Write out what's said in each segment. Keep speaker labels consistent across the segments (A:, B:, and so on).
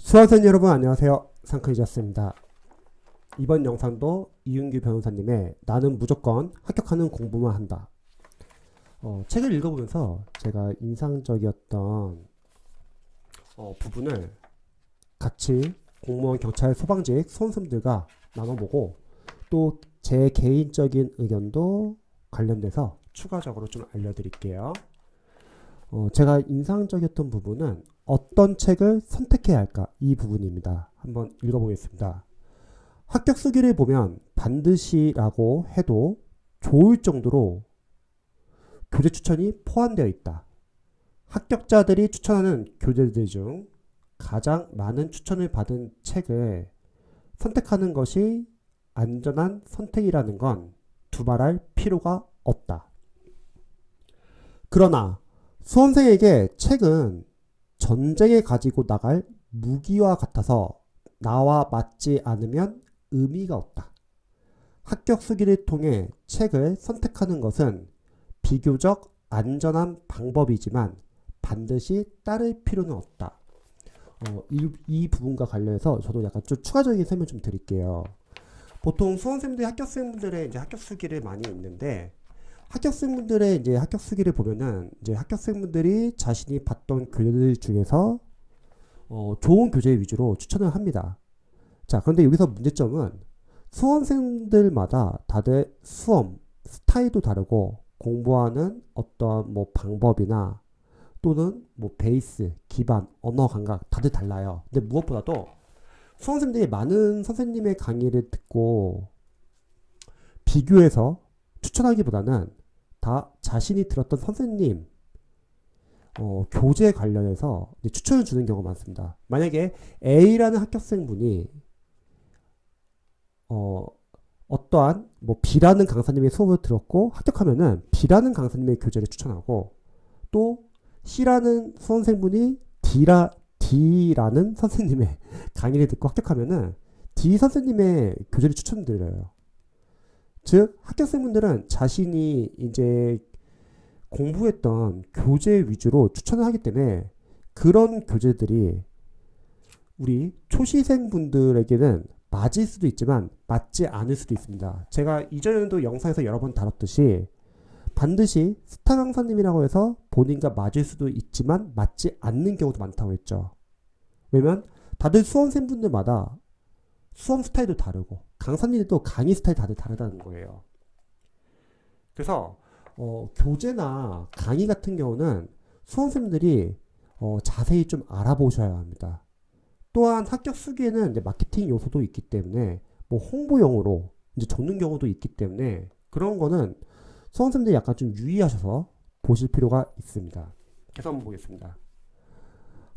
A: 수험생 여러분 안녕하세요. 상크이자스입니다. 이번 영상도 이윤규 변호사님의 나는 무조건 합격하는 공부만 한다. 책을 읽어보면서 제가 인상적이었던 부분을 같이 공무원, 경찰, 소방직 수험생들과 나눠보고 또 제 개인적인 의견도 관련돼서 추가적으로 좀 알려드릴게요. 제가 인상적이었던 부분은 어떤 책을 선택해야 할까 이 부분입니다. 한번 읽어보겠습니다. 합격 수기를 보면 반드시라고 해도 좋을 정도로 교재 추천이 포함되어 있다. 합격자들이 추천하는 교재들 중 가장 많은 추천을 받은 책을 선택하는 것이 안전한 선택이라는 건 두말할 필요가 없다. 그러나 수험생에게 책은 전쟁에 가지고 나갈 무기와 같아서 나와 맞지 않으면 의미가 없다. 합격 수기를 통해 책을 선택하는 것은 비교적 안전한 방법이지만 반드시 따를 필요는 없다. 이 부분과 관련해서 저도 약간 좀 추가적인 설명 좀 드릴게요. 보통 수험생들이 합격생분들의 이제 합격 수기를 많이 읽는데 합격생분들의 이제 합격 수기를 보면은 이제 합격생분들이 자신이 봤던 교재들 중에서 좋은 교재 위주로 추천을 합니다. 자, 그런데 여기서 문제점은 수험생들마다 다들 수험 스타일도 다르고 공부하는 어떤 뭐 방법이나 또는 뭐 베이스, 기반, 언어 감각 다들 달라요. 근데 무엇보다도 수험생들이 많은 선생님의 강의를 듣고 비교해서 추천하기보다는 다 자신이 들었던 선생님 교재 관련해서 추천을 주는 경우가 많습니다. 만약에 A라는 합격생분이 어떠한 뭐 B라는 강사님의 수업을 들었고 합격하면은 B라는 강사님의 교재를 추천하고 또 C라는 수험생분이 D라는 선생님의 강의를 듣고 합격하면은 D 선생님의 교재를 추천드려요. 즉 합격생분들은 자신이 이제 공부했던 교재 위주로 추천을 하기 때문에 그런 교재들이 우리 초시생분들에게는 맞을 수도 있지만 맞지 않을 수도 있습니다. 제가 이전에도 영상에서 여러 번 다뤘듯이 반드시 스타 강사님이라고 해서 본인과 맞을 수도 있지만 맞지 않는 경우도 많다고 했죠. 왜냐면 다들 수험생분들마다 수험 스타일도 다르고 강사님들도 강의 스타일이 다들 다르다는 거예요. 그래서 교재나 강의 같은 경우는 수험생들이 자세히 좀 알아보셔야 합니다. 또한 합격 수기에는 이제 마케팅 요소도 있기 때문에 뭐 홍보용으로 이제 적는 경우도 있기 때문에 그런 거는 수험생들이 약간 좀 유의하셔서 보실 필요가 있습니다. 그래서 한번 보겠습니다.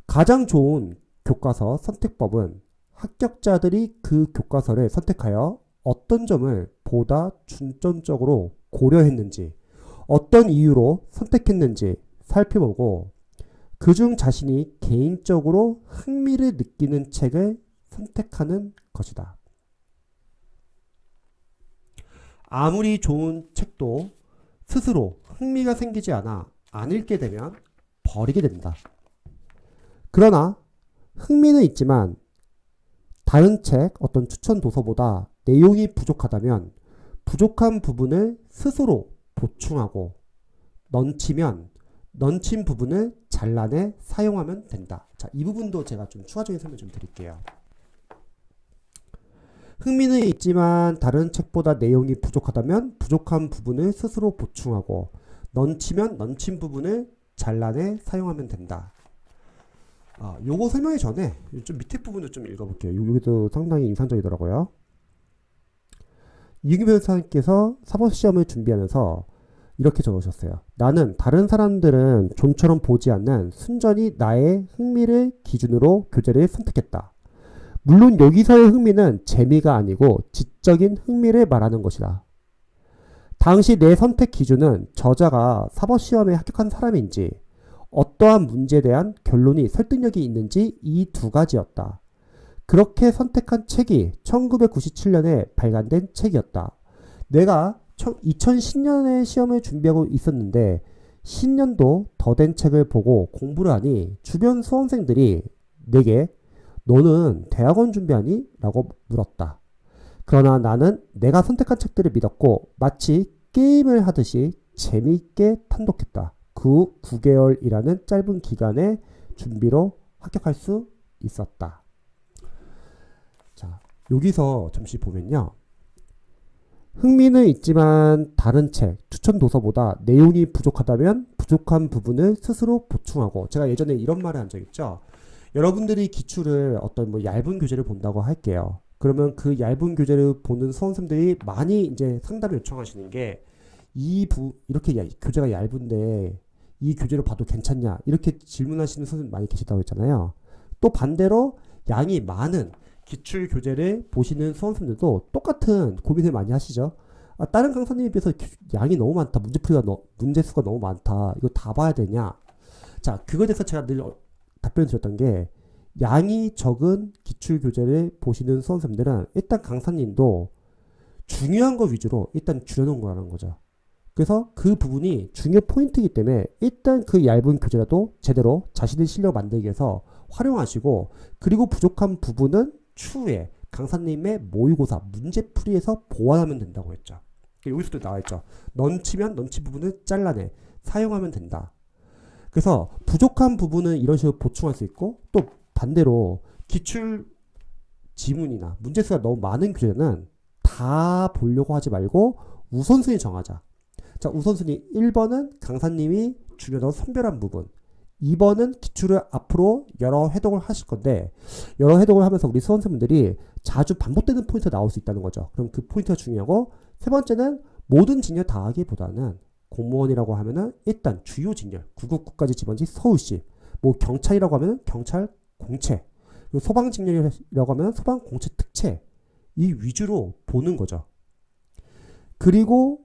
A: 가장 좋은 교과서 선택법은 합격자들이 그 교과서를 선택하여 어떤 점을 보다 중점적으로 고려했는지, 어떤 이유로 선택했는지 살펴보고 그중 자신이 개인적으로 흥미를 느끼는 책을 선택하는 것이다. 아무리 좋은 책도 스스로 흥미가 생기지 않아 안 읽게 되면 버리게 된다. 그러나 흥미는 있지만 다른 책 어떤 추천 도서보다 내용이 부족하다면 부족한 부분을 스스로 보충하고 넘친 부분을 잘라내 사용하면 된다. 자, 이 부분도 제가 좀 추가적인 설명 좀 드릴게요. 흥미는 있지만 다른 책보다 내용이 부족하다면 부족한 부분을 스스로 보충하고 넘친 부분을 잘라내 사용하면 된다. 요거 설명하기 전에 좀 밑에 부분을 좀 읽어볼게요. 여기도 상당히 인상적이더라고요. 이윤규 변호사님께서 사법시험을 준비하면서 이렇게 적으셨어요. 나는 다른 사람들은 좀처럼 보지 않는 순전히 나의 흥미를 기준으로 교재를 선택했다. 물론 여기서의 흥미는 재미가 아니고 지적인 흥미를 말하는 것이다. 당시 내 선택 기준은 저자가 사법시험에 합격한 사람인지 어떠한 문제에 대한 결론이 설득력이 있는지 이 두 가지였다. 그렇게 선택한 책이 1997년에 발간된 책이었다. 내가 2010년에 시험을 준비하고 있었는데 10년도 더 된 책을 보고 공부를 하니 주변 수험생들이 내게 너는 대학원 준비하니? 라고 물었다. 그러나 나는 내가 선택한 책들을 믿었고 마치 게임을 하듯이 재미있게 탐독했다. 그 9개월이라는 짧은 기간의 준비로 합격할 수 있었다. 자, 여기서 잠시 보면요. 흥미는 있지만 다른 책, 추천 도서보다 내용이 부족하다면 부족한 부분을 스스로 보충하고, 제가 예전에 이런 말을 한 적 있죠. 여러분들이 기출을 어떤 뭐 얇은 교재를 본다고 할게요. 그러면 그 얇은 교재를 보는 수험생들이 많이 이제 상담을 요청하시는 게 이렇게 교재가 얇은데 이 교재로 봐도 괜찮냐? 이렇게 질문하시는 선생님 많이 계시다고 했잖아요. 또 반대로 양이 많은 기출 교재를 보시는 수험생들도 똑같은 고민을 많이 하시죠. 다른 강사님에 비해서 양이 너무 많다. 문제수가 너무 많다. 이거 다 봐야 되냐? 자, 그거에 대해서 제가 늘 답변을 드렸던 게, 양이 적은 기출 교재를 보시는 수험생들은 일단 강사님도 중요한 거 위주로 일단 줄여놓은 거라는 거죠. 그래서 그 부분이 중요 포인트이기 때문에 일단 그 얇은 교재라도 제대로 자신의 실력 만들기 위해서 활용하시고, 그리고 부족한 부분은 추후에 강사님의 모의고사 문제풀이에서 보완하면 된다고 했죠. 여기서도 나와있죠. 넌치면 넌치 부분을 잘라내 사용하면 된다. 그래서 부족한 부분은 이런 식으로 보충할 수 있고, 또 반대로 기출 지문이나 문제수가 너무 많은 교재는 다 보려고 하지 말고 우선순위 정하자. 자, 우선순위 1번은 강사님이 중요하다고 선별한 부분, 2번은 기출을 앞으로 여러 회독을 하실 건데, 여러 회독을 하면서 우리 수험생분들이 자주 반복되는 포인트가 나올 수 있다는 거죠. 그럼 그 포인트가 중요하고, 세 번째는 모든 직렬 다 하기보다는 공무원이라고 하면은 일단 주요 직렬, 구급국까지 집어넣지 서울시, 뭐 경찰이라고 하면은 경찰 공채, 그리고 소방 직렬이라고 하면 소방 공채 특채, 이 위주로 보는 거죠. 그리고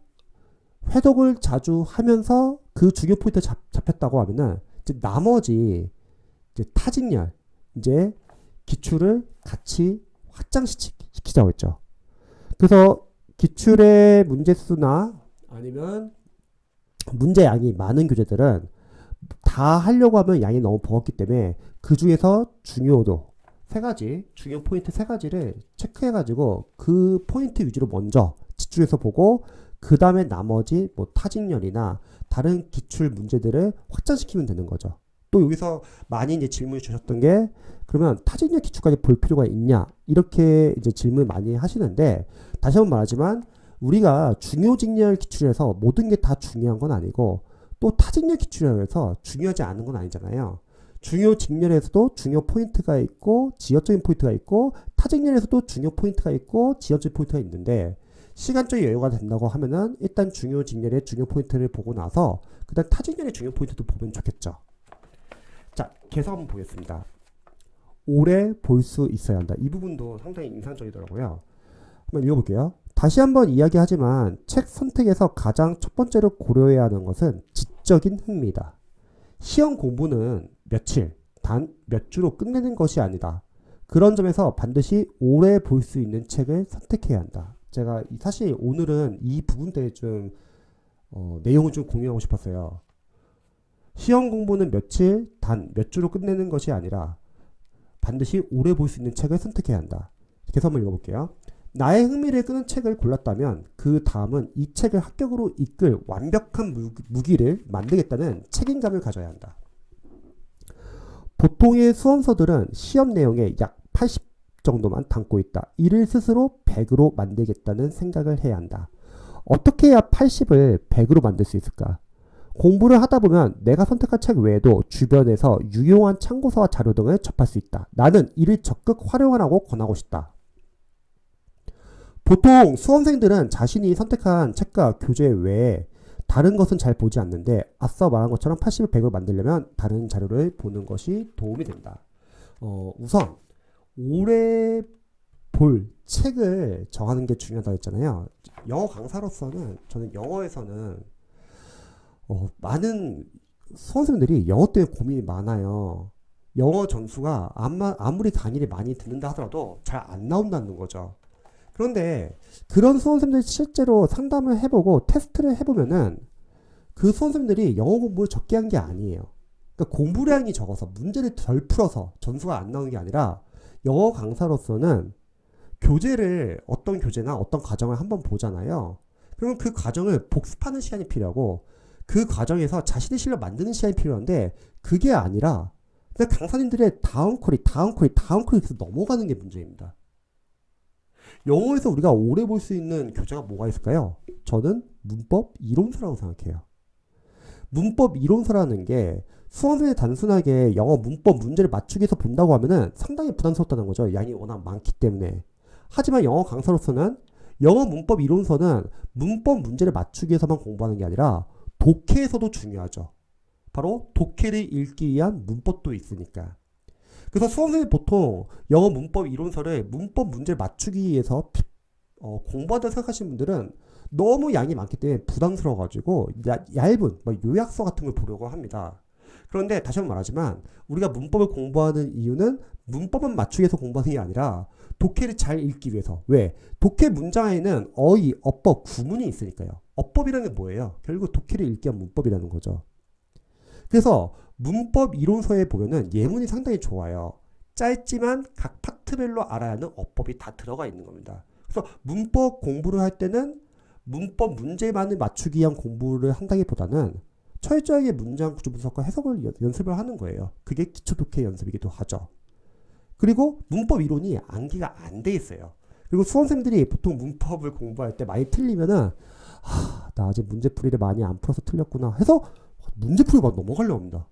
A: 회독을 자주 하면서 그 중요 포인트 잡혔다고 하면은 이제 나머지 이제 타직렬, 이제 기출을 같이 확장시키자고 했죠. 그래서 기출의 문제수나 아니면 문제 양이 많은 교재들은 다 하려고 하면 양이 너무 버겁기 때문에 그 중에서 중요도 세 가지, 중요 포인트 세 가지를 체크해가지고 그 포인트 위주로 먼저 집중해서 보고, 그 다음에 나머지 뭐 타직렬이나 다른 기출 문제들을 확장시키면 되는 거죠. 또 여기서 많이 이제 질문을 주셨던 게, 그러면 타직렬 기출까지 볼 필요가 있냐? 이렇게 이제 질문 많이 하시는데, 다시 한번 말하지만 우리가 중요 직렬 기출에서 모든 게 다 중요한 건 아니고, 또 타직렬 기출에서 중요하지 않은 건 아니잖아요. 중요 직렬에서도 중요 포인트가 있고 지역적인 포인트가 있고, 타직렬에서도 중요 포인트가 있고 지역적인 포인트가 있는데, 시간적 여유가 된다고 하면은 일단 중요 직렬의 중요 포인트를 보고 나서 그다음 타직렬의 중요 포인트도 보면 좋겠죠. 자, 계속 한번 보겠습니다. 오래 볼 수 있어야 한다. 이 부분도 상당히 인상적이더라고요. 한번 읽어볼게요. 다시 한번 이야기하지만 책 선택에서 가장 첫 번째로 고려해야 하는 것은 지적인 흥미다. 시험 공부는 며칠, 단 몇 주로 끝내는 것이 아니다. 그런 점에서 반드시 오래 볼 수 있는 책을 선택해야 한다. 제가 사실 오늘은 이 부분 때문에 좀 내용을 좀 공유하고 싶었어요. 시험 공부는 며칠, 단 몇 주로 끝내는 것이 아니라 반드시 오래 볼 수 있는 책을 선택해야 한다. 그래서 한번 읽어볼게요. 나의 흥미를 끄는 책을 골랐다면 그 다음은 이 책을 합격으로 이끌 완벽한 무기를 만들겠다는 책임감을 가져야 한다. 보통의 수험서들은 시험 내용의 약 80 정도만 담고 있다. 이를 스스로 100으로 만들겠다는 생각을 해야 한다. 어떻게 해야 80을 100으로 만들 수 있을까? 공부를 하다 보면 내가 선택한 책 외에도 주변에서 유용한 참고서와 자료 등을 접할 수 있다. 나는 이를 적극 활용하라고 권하고 싶다. 보통 수험생들은 자신이 선택한 책과 교재 외에 다른 것은 잘 보지 않는데, 앞서 말한 것처럼 80을 100으로 만들려면 다른 자료를 보는 것이 도움이 된다. 우선 오래 볼 책을 정하는 게 중요하다고 했잖아요. 영어 강사로서는 저는 영어에서는 많은 수험생들이 영어 때문에 고민이 많아요. 영어 점수가 아무리 강의를 많이 듣는다 하더라도 잘 안 나온다는 거죠. 그런데 그런 수험생들이 실제로 상담을 해보고 테스트를 해보면은 그 수험생들이 영어 공부를 적게 한 게 아니에요. 그러니까 공부량이 적어서 문제를 덜 풀어서 점수가 안 나오는 게 아니라 영어 강사로서는 교재를 어떤 교재나 어떤 과정을 한번 보잖아요. 그러면 그 과정을 복습하는 시간이 필요하고 그 과정에서 자신의 실력 만드는 시간이 필요한데 그게 아니라 그냥 강사님들의 다음 퀄이 계속 넘어가는 게 문제입니다. 영어에서 우리가 오래 볼 수 있는 교재가 뭐가 있을까요? 저는 문법 이론서라고 생각해요. 문법 이론서라는 게 수험생이 단순하게 영어 문법 문제를 맞추기 위해서 본다고 하면은 상당히 부담스럽다는 거죠. 양이 워낙 많기 때문에. 하지만 영어 강사로서는 영어 문법 이론서는 문법 문제를 맞추기 위해서만 공부하는 게 아니라 독해에서도 중요하죠. 바로 독해를 읽기 위한 문법도 있으니까. 그래서 수험생이 보통 영어 문법 이론서를 문법 문제를 맞추기 위해서 공부한다고 생각하시는 분들은 너무 양이 많기 때문에 부담스러워가지고 얇은 요약서 같은 걸 보려고 합니다. 그런데 다시 한번 말하지만 우리가 문법을 공부하는 이유는 문법만 맞추기 위해서 공부하는 게 아니라 독해를 잘 읽기 위해서. 왜? 독해 문장에는 어휘, 어법, 구문이 있으니까요. 어법이라는 게 뭐예요? 결국 독해를 읽기 위한 문법이라는 거죠. 그래서 문법 이론서에 보면은 예문이 상당히 좋아요. 짧지만 각 파트별로 알아야 하는 어법이 다 들어가 있는 겁니다. 그래서 문법 공부를 할 때는 문법 문제만을 맞추기 위한 공부를 한다기보다는 철저하게 문장 구조 분석과 해석을 연습을 하는 거예요. 그게 기초 독해 연습이기도 하죠. 그리고 문법 이론이 암기가 안 돼 있어요. 그리고 수험생들이 보통 문법을 공부할 때 많이 틀리면은 나 아직 문제풀이를 많이 안 풀어서 틀렸구나 해서 문제풀이가 넘어가려고 합니다.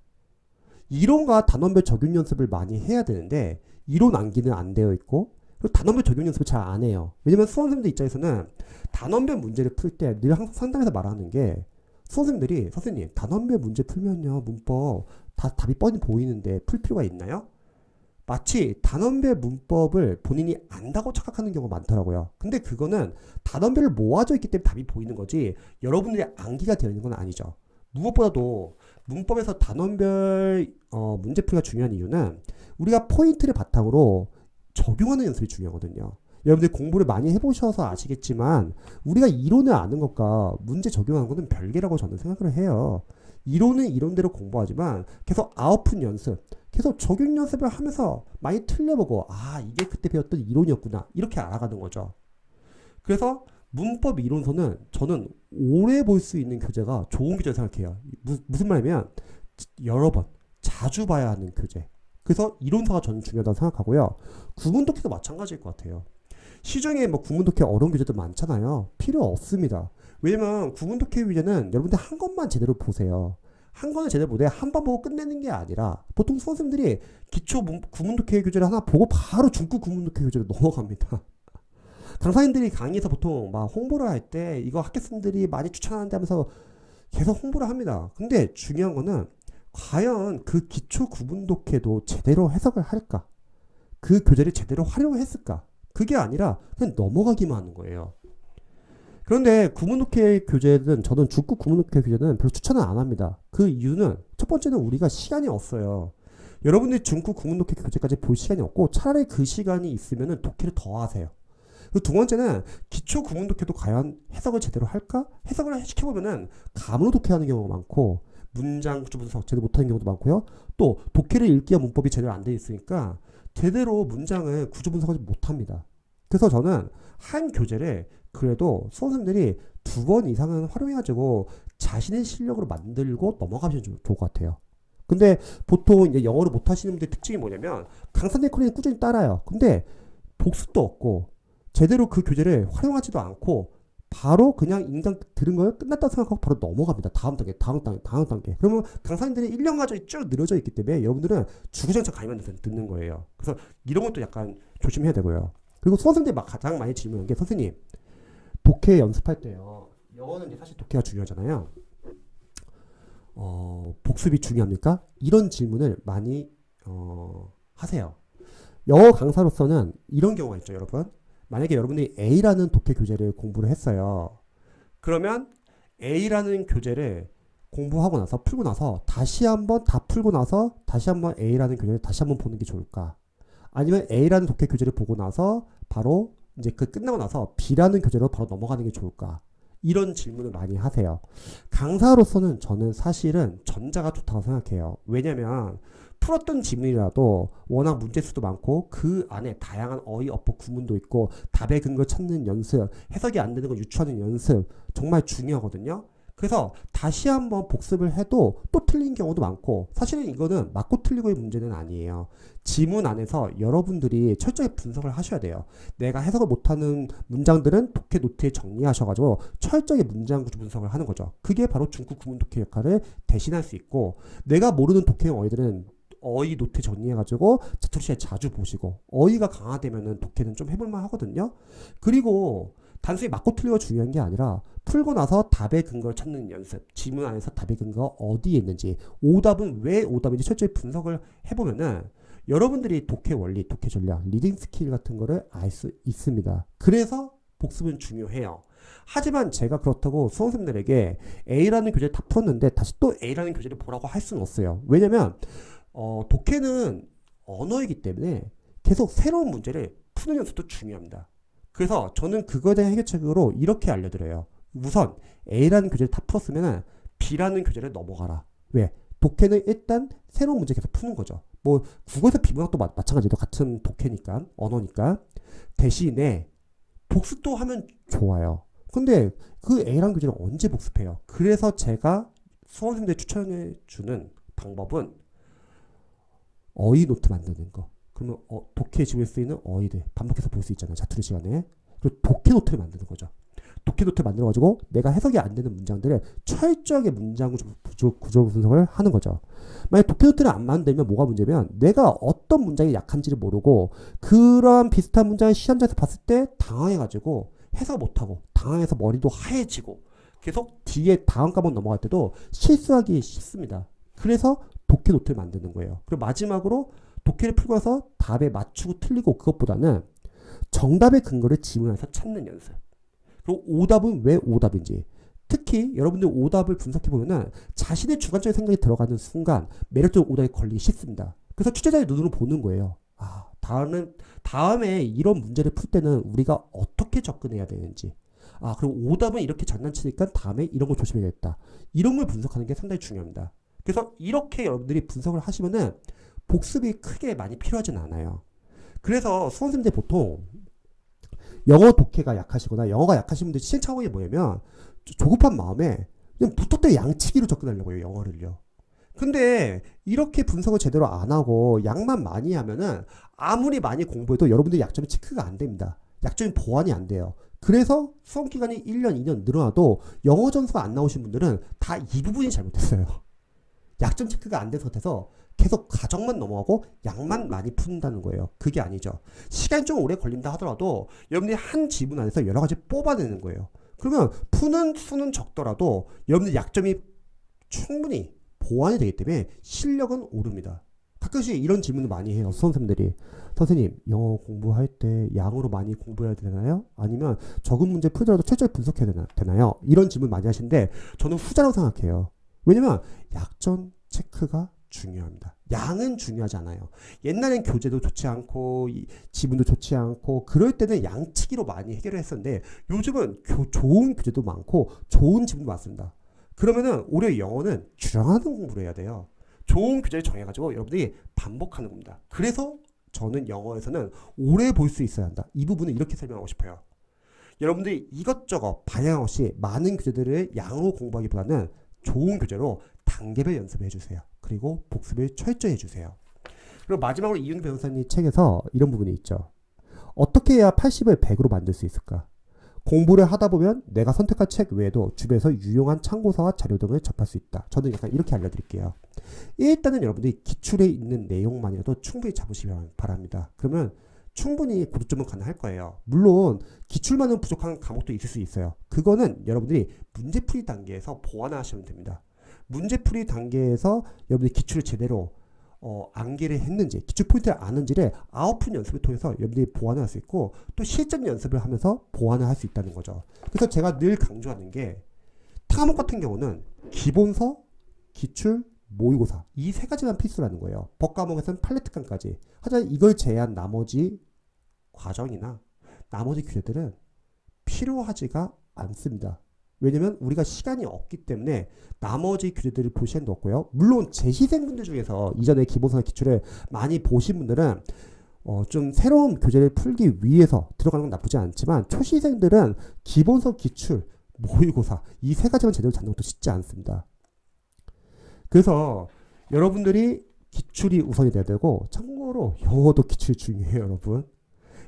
A: 이론과 단원별 적용 연습을 많이 해야 되는데 이론 암기는 안 되어 있고 그리고 단원별 적용 연습을 잘 안 해요. 왜냐면 수험생들 입장에서는 단원별 문제를 풀 때 늘 항상 상담에서 말하는 게 수험생들이 선생님 단원별 문제 풀면요 문법 다 답이 뻔히 보이는데 풀 필요가 있나요? 마치 단원별 문법을 본인이 안다고 착각하는 경우가 많더라고요. 근데 그거는 단원별로 모아져 있기 때문에 답이 보이는 거지 여러분들이 암기가 되어 있는 건 아니죠. 무엇보다도 문법에서 단원별 문제풀이가 중요한 이유는 우리가 포인트를 바탕으로 적용하는 연습이 중요하거든요. 여러분들 공부를 많이 해보셔서 아시겠지만 우리가 이론을 아는 것과 문제 적용하는 것은 별개라고 저는 생각을 해요. 이론은 이론대로 공부하지만 계속 아웃풋 연습, 계속 적용 연습을 하면서 많이 틀려보고 이게 그때 배웠던 이론이었구나 이렇게 알아가는 거죠. 그래서 문법 이론서는 저는 오래 볼 수 있는 교재가 좋은 교재라고 생각해요. 무슨 말이냐면 여러 번 자주 봐야 하는 교재. 그래서 이론서가 저는 중요하다고 생각하고요. 구문 독해도 마찬가지일 것 같아요. 시중에 구문 독해 어려운 교재도 많잖아요. 필요 없습니다. 왜냐면 구문 독해 교재는 여러분들 한 권만 제대로 보세요. 한 권을 제대로 보되 한 번 보고 끝내는 게 아니라 보통 수험생들이 기초 구문 독해 교재를 하나 보고 바로 중급 구문 독해 교재로 넘어갑니다. 강사님들이 강의에서 보통 홍보를 할 때 이거 학교생들이 많이 추천하는데 하면서 계속 홍보를 합니다. 근데 중요한 거는 과연 그 기초 구문 독해도 제대로 해석을 할까? 그 교재를 제대로 활용했을까? 그게 아니라 그냥 넘어가기만 하는 거예요. 그런데 구문 독해 교재는 저는 중급 구문 독해 교재는 별로 추천을 안 합니다. 그 이유는 첫 번째는 우리가 시간이 없어요. 여러분들이 중급 구문 독해 교재까지 볼 시간이 없고 차라리 그 시간이 있으면 독해를 더 하세요. 그리고 두 번째는 기초 구문 독해도 과연 해석을 제대로 할까? 해석을 시켜보면은 감으로 독해하는 경우가 많고 문장 구조 분석 제대로 못하는 경우도 많고요. 또 독해를 읽기 위한 문법이 제대로 안 돼 있으니까 제대로 문장을 구조 분석하지 못합니다. 그래서 저는 한 교재를 그래도 수험생들이 2번 이상은 활용해가지고 자신의 실력으로 만들고 넘어가시면 좋을 것 같아요. 근데 보통 이제 영어를 못하시는 분들의 특징이 뭐냐면 강사님 코리는 꾸준히 따라요. 근데 복습도 없고 제대로 그 교재를 활용하지도 않고 바로 그냥 인강 들은 걸 끝났다고 생각하고 바로 넘어갑니다. 다음 단계. 그러면 강사님들이 1년 과정이 쭉 늘어져 있기 때문에 여러분들은 주구장창 강의만 듣는 거예요. 그래서 이런 것도 약간 조심해야 되고요. 그리고 수험생들이 가장 많이 질문하는 게 선생님 독해 연습할 때요. 영어는 이제 사실 독해가 중요하잖아요. 복습이 중요합니까? 이런 질문을 많이 하세요. 영어 강사로서는 이런 경우가 있죠, 여러분. 만약에 여러분이 A라는 독해 교재를 공부를 했어요. 그러면 A라는 교재를 공부하고 나서 풀고 나서 다시 한번 다 풀고 나서 다시 한번 A라는 교재를 다시 한번 보는 게 좋을까? 아니면 A라는 독해 교재를 보고 나서 바로 이제 그 끝나고 나서 B라는 교재로 바로 넘어가는 게 좋을까? 이런 질문을 많이 하세요. 강사로서는 저는 사실은 전자가 좋다고 생각해요. 왜냐면 풀었던 지문이라도 워낙 문제수도 많고 그 안에 다양한 어휘, 어법, 구문도 있고 답의 근거 찾는 연습, 해석이 안 되는 거 유추하는 연습 정말 중요하거든요. 그래서 다시 한번 복습을 해도 또 틀린 경우도 많고 사실은 이거는 맞고 틀리고의 문제는 아니에요. 지문 안에서 여러분들이 철저히 분석을 하셔야 돼요. 내가 해석을 못하는 문장들은 독해 노트에 정리하셔가지고 철저히 문장 구조 분석을 하는 거죠. 그게 바로 중급 구문 독해 역할을 대신할 수 있고 내가 모르는 독해형 어휘들은 어휘 노트 정리해가지고 자투리 시간에 자주 보시고 어휘가 강화되면은 독해는 좀 해볼만 하거든요. 그리고 단순히 맞고 틀리고 중요한 게 아니라 풀고 나서 답의 근거를 찾는 연습, 지문 안에서 답의 근거가 어디에 있는지, 오답은 왜 오답인지 철저히 분석을 해보면은 여러분들이 독해 원리, 독해 전략, 리딩 스킬 같은 거를 알 수 있습니다. 그래서 복습은 중요해요. 하지만 제가 그렇다고 수험생들에게 A라는 교재를 다 풀었는데 다시 또 A라는 교재를 보라고 할 수는 없어요. 왜냐면 독해는 언어이기 때문에 계속 새로운 문제를 푸는 연습도 중요합니다. 그래서 저는 그거에 대한 해결책으로 이렇게 알려드려요. 우선 A라는 교재를 다 풀었으면 B라는 교재를 넘어가라. 왜? 독해는 일단 새로운 문제 계속 푸는 거죠. 뭐 국어에서 비문학도 마찬가지로 같은 독해니까 언어니까 대신에 복습도 하면 좋아요. 근데 그 A라는 교재를 언제 복습해요? 그래서 제가 수험생들 추천해 주는 방법은 어휘 노트 만드는 거. 그러면 독해 지문에 쓰이는 어휘들 반복해서 볼 수 있잖아요. 자투리 시간에. 그리고 독해 노트를 만드는 거죠. 독해 노트를 만들어가지고 내가 해석이 안 되는 문장들을 철저하게 문장 구조 분석을 하는 거죠. 만약 독해 노트를 안 만들면 뭐가 문제면 내가 어떤 문장이 약한지를 모르고 그런 비슷한 문장을 시험장에서 봤을 때 당황해가지고 해석 못하고 당황해서 머리도 하얘지고 계속 뒤에 다음 과목 넘어갈 때도 실수하기 쉽습니다. 그래서 독해 노트를 만드는 거예요. 그리고 마지막으로 독해를 풀고 나서 답에 맞추고 틀리고 그것보다는 정답의 근거를 지문에서 찾는 연습. 그리고 오답은 왜 오답인지. 특히 여러분들 오답을 분석해보면 자신의 주관적인 생각이 들어가는 순간 매력적 오답에 걸리기 쉽습니다. 그래서 취재자의 눈으로 보는 거예요. 다음에 이런 문제를 풀 때는 우리가 어떻게 접근해야 되는지. 그리고 오답은 이렇게 장난치니까 다음에 이런 거 조심해야겠다. 이런 걸 분석하는 게 상당히 중요합니다. 그래서 이렇게 여러분들이 분석을 하시면은 복습이 크게 많이 필요하진 않아요. 그래서 수험생들 보통 영어 독해가 약하시거나 영어가 약하신 분들 시행착오가 뭐냐면 조급한 마음에 그냥 무턱대고 양치기로 접근하려고 해요. 영어를요. 근데 이렇게 분석을 제대로 안 하고 양만 많이 하면은 아무리 많이 공부해도 여러분들의 약점이 체크가 안 됩니다. 약점이 보완이 안 돼요. 그래서 수험 기간이 1년, 2년 늘어나도 영어 점수가 안 나오신 분들은 다 이 부분이 잘못됐어요. 약점 체크가 안 된 상태에서 계속 가정만 넘어가고 양만 많이 푼다는 거예요. 그게 아니죠. 시간이 좀 오래 걸린다 하더라도 여러분들이 한 지문 안에서 여러 가지 뽑아내는 거예요. 그러면 푸는 수는 적더라도 여러분들 약점이 충분히 보완이 되기 때문에 실력은 오릅니다. 가끔씩 이런 질문을 많이 해요. 수험생들이. 선생님, 영어 공부할 때 양으로 많이 공부해야 되나요? 아니면 적은 문제 풀더라도 철저히 분석해야 되나요? 이런 질문 많이 하시는데 저는 후자라고 생각해요. 왜냐면 약점 체크가 중요합니다. 양은 중요하지 않아요. 옛날엔 교재도 좋지 않고 지문도 좋지 않고 그럴 때는 양치기로 많이 해결을 했었는데 요즘은 좋은 교재도 많고 좋은 지문도 많습니다. 그러면은 오히려 영어는 줄여가는 공부를 해야 돼요. 좋은 교재를 정해가지고 여러분들이 반복하는 겁니다. 그래서 저는 영어에서는 오래 볼 수 있어야 한다. 이 부분을 이렇게 설명하고 싶어요. 여러분들이 이것저것 방향 없이 많은 교재들을 양으로 공부하기보다는 좋은 교재로 단계별 연습을 해주세요. 그리고 복습을 철저히 해주세요. 그리고 마지막으로 이윤 변호사님 책에서 이런 부분이 있죠. 어떻게 해야 80을 100으로 만들 수 있을까? 공부를 하다 보면 내가 선택한 책 외에도 주변에서 유용한 참고서와 자료 등을 접할 수 있다. 저는 약간 이렇게 알려드릴게요. 일단은 여러분들이 기출에 있는 내용만이라도 충분히 잡으시기 바랍니다. 그러면 충분히 고득점은 가능할 거예요. 물론 기출만은 부족한 과목도 있을 수 있어요. 그거는 여러분들이 문제풀이 단계에서 보완하시면 됩니다. 문제풀이 단계에서 여러분들이 기출을 제대로 암기를 했는지 기출 포인트를 아는지를 아웃풋 연습을 통해서 여러분들이 보완을 할 수 있고 또 실전 연습을 하면서 보완을 할 수 있다는 거죠. 그래서 제가 늘 강조하는 게 타과목 같은 경우는 기본서, 기출, 모의고사 이 세 가지만 필수라는 거예요. 법과목에서는 팔레트강까지. 하지만 이걸 제외한 나머지 과정이나 나머지 교재들은 필요하지가 않습니다. 왜냐면 우리가 시간이 없기 때문에 나머지 교재들을 볼 시간도 없고요. 물론 재시생분들 중에서 이전에 기본서나 기출을 많이 보신 분들은 좀 새로운 교재를 풀기 위해서 들어가는 건 나쁘지 않지만 초시생들은 기본서, 기출, 모의고사 이 세 가지만 제대로 잡는 것도 쉽지 않습니다. 그래서 여러분들이 기출이 우선이 돼야 되고, 참고로 영어도 기출이 중요해요, 여러분.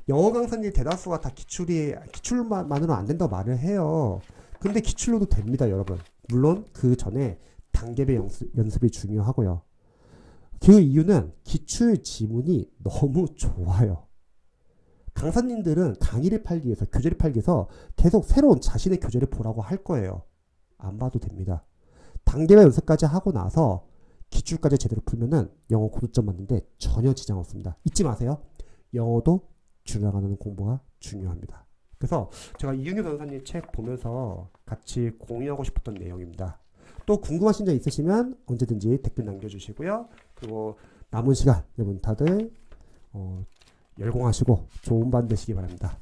A: 영어 강사님 대다수가 다 기출만으로 안 된다고 말을 해요. 근데 기출로도 됩니다, 여러분. 물론 그 전에 단계별 연습이 중요하고요. 그 이유는 기출 지문이 너무 좋아요. 강사님들은 강의를 팔기 위해서, 교재를 팔기 위해서 계속 새로운 자신의 교재를 보라고 할 거예요. 안 봐도 됩니다. 단계별 연습까지 하고 나서 기출까지 제대로 풀면은 영어 고득점 맞는데 전혀 지장 없습니다. 잊지 마세요. 영어도 줄여나가는 공부가 중요합니다. 그래서 제가 이윤규 변호사님 책 보면서 같이 공유하고 싶었던 내용입니다. 또 궁금하신 점 있으시면 언제든지 댓글 남겨주시고요. 그리고 남은 시간 여러분 다들 열공하시고 좋은 반 되시기 바랍니다.